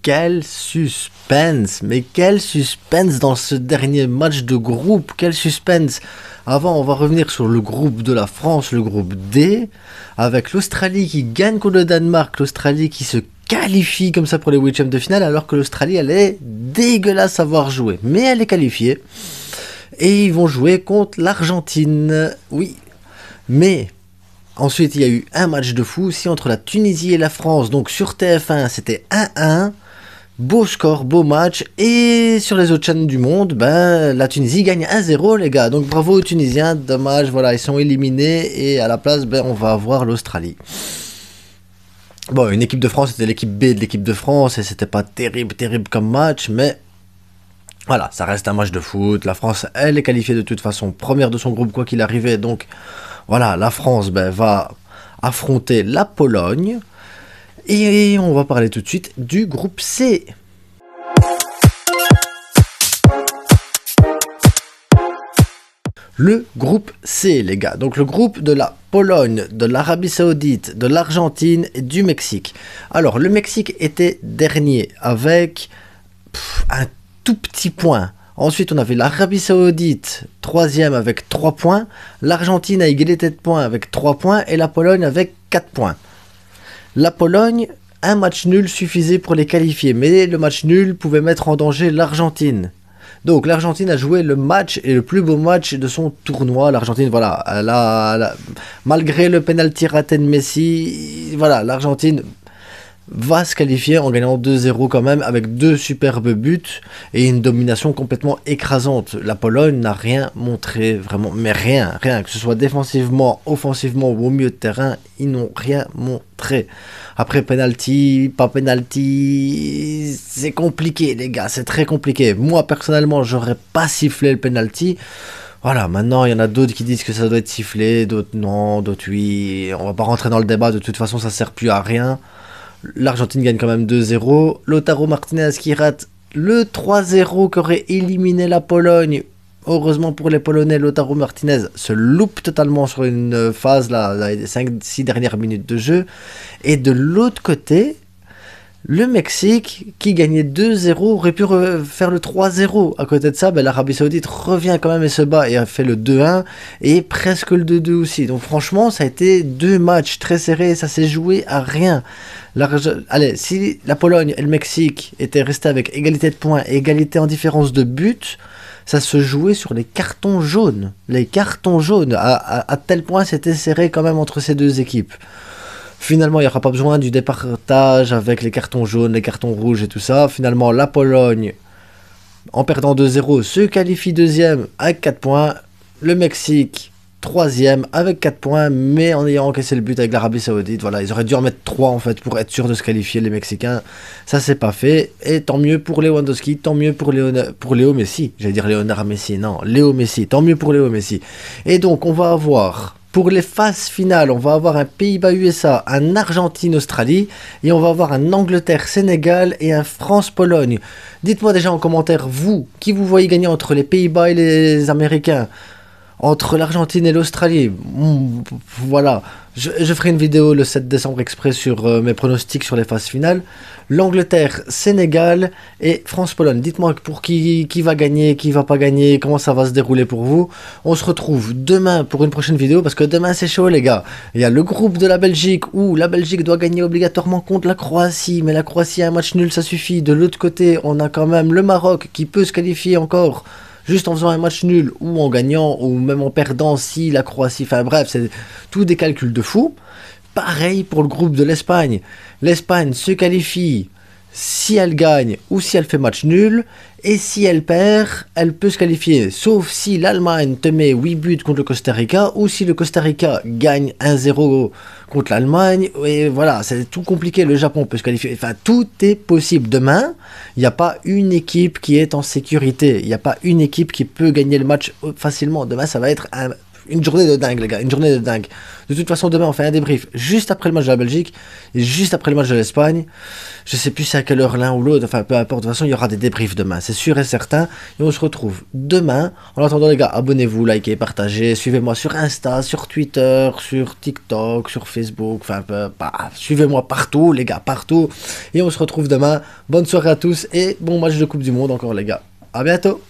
quel suspense! Mais quel suspense dans ce dernier match de groupe! Quel suspense! Avant, on va revenir sur le groupe de la France, le groupe D, avec l'Australie qui gagne contre le Danemark, l'Australie qui se qualifie comme ça pour les huitièmes de finale, alors que l'Australie, elle est dégueulasse à voir jouer. Mais elle est qualifiée. Et ils vont jouer contre l'Argentine. Oui. Mais ensuite, il y a eu un match de fou aussi entre la Tunisie et la France. Donc sur TF1, c'était 1-1. Beau score, beau match. Et sur les autres chaînes du monde, la Tunisie gagne 1-0, les gars. Donc bravo aux Tunisiens. Dommage, voilà, ils sont éliminés. Et à la place, on va avoir l'Australie. Bon, une équipe de France, c'était l'équipe B de l'équipe de France. Et c'était pas terrible comme match. Mais voilà, ça reste un match de foot. La France, elle est qualifiée de toute façon. Première de son groupe, quoi qu'il arrivait. Donc voilà, la France va affronter la Pologne. Et on va parler tout de suite du groupe C. Le groupe C, les gars. Donc le groupe de la Pologne, de l'Arabie Saoudite, de l'Argentine et du Mexique. Alors le Mexique était dernier avec un tout petit point. Ensuite, on avait l'Arabie Saoudite, troisième avec 3 points. L'Argentine a égalité de points avec 3 points. Et la Pologne avec 4 points. La Pologne, un match nul suffisait pour les qualifier. Mais le match nul pouvait mettre en danger l'Argentine. Donc l'Argentine a joué le match et le plus beau match de son tournoi. L'Argentine, voilà, malgré le penalty raté de Messi, voilà, l'Argentine va se qualifier en gagnant 2-0 quand même, avec 2 superbes buts et une domination complètement écrasante. La Pologne n'a rien montré, vraiment, mais rien, que ce soit défensivement, offensivement ou au milieu de terrain, ils n'ont rien montré. Après, penalty, pas penalty, c'est compliqué les gars, c'est très compliqué. Moi personnellement, j'aurais pas sifflé le penalty. Voilà, maintenant il y en a d'autres qui disent que ça doit être sifflé, d'autres non, d'autres oui. On va pas rentrer dans le débat, de toute façon ça sert plus à rien. L'Argentine gagne quand même 2-0. Lautaro Martinez qui rate le 3-0 qui aurait éliminé la Pologne. Heureusement pour les Polonais, Lautaro Martinez se loupe totalement sur une phase, là, les 5-6 dernières minutes de jeu. Et de l'autre côté, le Mexique, qui gagnait 2-0, aurait pu faire le 3-0. À côté de ça, l'Arabie Saoudite revient quand même et se bat et a fait le 2-1 et presque le 2-2 aussi. Donc franchement, ça a été 2 matchs très serrés, ça s'est joué à rien. Allez, si la Pologne et le Mexique étaient restés avec égalité de points et égalité en différence de buts, ça se jouait sur les cartons jaunes. Les cartons jaunes, à tel point c'était serré quand même entre ces deux équipes. Finalement, il n'y aura pas besoin du départage avec les cartons jaunes, les cartons rouges et tout ça. Finalement, la Pologne, en perdant 2-0, se qualifie deuxième avec 4 points. Le Mexique, troisième avec 4 points, mais en ayant encaissé le but avec l'Arabie Saoudite. Voilà, ils auraient dû en mettre 3 en fait pour être sûr de se qualifier, les Mexicains. Ça, c'est pas fait. Et tant mieux pour Lewandowski, tant mieux pour Léo Messi. J'allais dire Léonard Messi, non, Léo Messi. Tant mieux pour Léo Messi. Et donc, on va avoir... Pour les phases finales, on va avoir un Pays-Bas-USA, un Argentine-Australie, et on va avoir un Angleterre-Sénégal et un France-Pologne. Dites-moi déjà en commentaire, vous, qui vous voyez gagner entre les Pays-Bas et les Américains, entre l'Argentine et l'Australie. Voilà, je ferai une vidéo le 7 décembre exprès sur mes pronostics sur les phases finales. L'Angleterre, Sénégal et France-Pologne. Dites-moi pour qui va gagner, qui va pas gagner, comment ça va se dérouler pour vous. On se retrouve demain pour une prochaine vidéo, parce que demain c'est chaud les gars. Il y a le groupe de la Belgique où la Belgique doit gagner obligatoirement contre la Croatie, mais la Croatie a un match nul, ça suffit. De l'autre côté, on a quand même le Maroc qui peut se qualifier encore, juste en faisant un match nul, ou en gagnant, ou même en perdant si la Croatie... Enfin bref, c'est tout des calculs de fou. Pareil pour le groupe de l'Espagne. L'Espagne se qualifie si elle gagne ou si elle fait match nul. Et si elle perd, elle peut se qualifier. Sauf si l'Allemagne te met 8 buts contre le Costa Rica, ou si le Costa Rica gagne 1-0 contre l'Allemagne. Et voilà, c'est tout compliqué. Le Japon peut se qualifier. Enfin, tout est possible. Demain, il n'y a pas une équipe qui est en sécurité. Il n'y a pas une équipe qui peut gagner le match facilement. Demain, ça va être un une journée de dingue, les gars, une journée de dingue. De toute façon, demain, on fait un débrief juste après le match de la Belgique et juste après le match de l'Espagne. Je sais plus c'est à quelle heure l'un ou l'autre, enfin peu importe. De toute façon, il y aura des débriefs demain, c'est sûr et certain. Et on se retrouve demain. En attendant, les gars, abonnez-vous, likez, partagez. Suivez-moi sur Insta, sur Twitter, sur TikTok, sur Facebook. Enfin, suivez-moi partout, les gars, partout. Et on se retrouve demain. Bonne soirée à tous et bon match de Coupe du Monde encore, les gars. À bientôt.